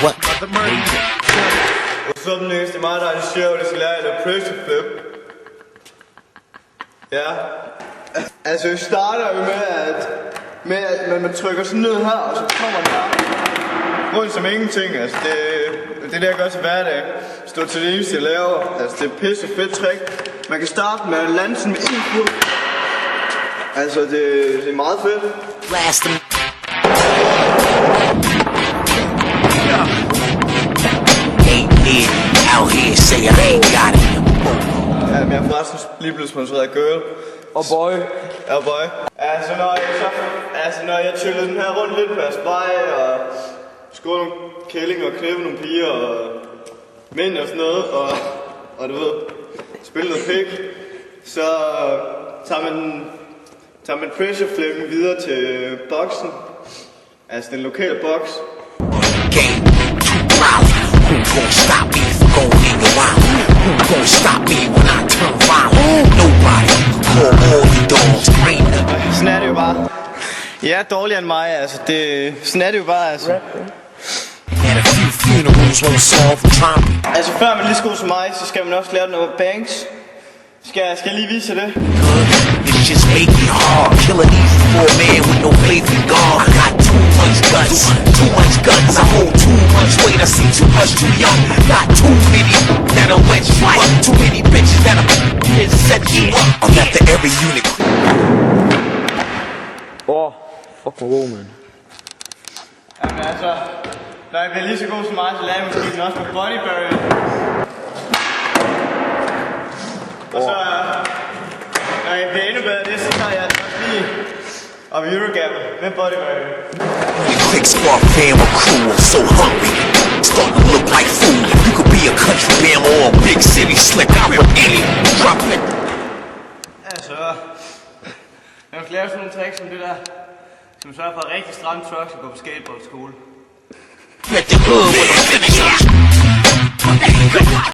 What? What's up, niggas? Det er meget dejligt sjovt. Jeg skal lære jer at pressure flip. Ja. Altså, vi starter jo med at man trykker sådan ned her, og så kommer den her rundt som ingenting. Altså, det er det, jeg gør til hverdag. Stå til det eneste, jeg laver. Altså, det er pisse fedt trick. Man kan starte med at lande sådan med en fod. Altså, det er meget fedt. Blast them. Out here say I ain't got it. Ja, men jeg er forresten lige blevet sponsoreret af Girl. Og boy. Ja, boy. Altså, når jeg chillede den her rundt lidt på Asbej, og skåle nogle kællinger og knæppe nogle piger, og mænd og sådan noget, og du ved, spille noget pik, så tager man pressure flippen videre til boksen, altså den lokale boks. Game too loud. Who gon' stop me from going in your mouth? Who gon' stop me when I turn violent? Nobody. Call all you dogs. Scream them. Sådan er det jo bare. Ja, dårligere end mig, altså. Sådan er det jo bare, altså. And a few funerals won't solve the trauma. Altså, før man lige skal ud som mig, så skal man også lære noget banks. Skal jeg lige vise jer det? It's just making it hard. Killing these poor man with no faith in God. I got too much guts, I hold too much weight, I see too much too young. Got too many that'll wet you up, too many bitches that'll set you up. I'm after every unit. Fucking wow, man. Jamen altså, når jeg bliver lige så god som mig, så lader jeg måske den også med body barrier. Og så, når jeg bliver endnu bedre det, så tager jeg også lige op Eurogap med body barrier. Quick squad fam or crew, I'm so hungry. Starting to look like food. You could be a country man or a big city slick. I'm with any drop it. Altså, jeg vil lære sådan nogle tricks som det der, som sørger for rigtig stramme trucks og gå på skateboardskole. Let the hood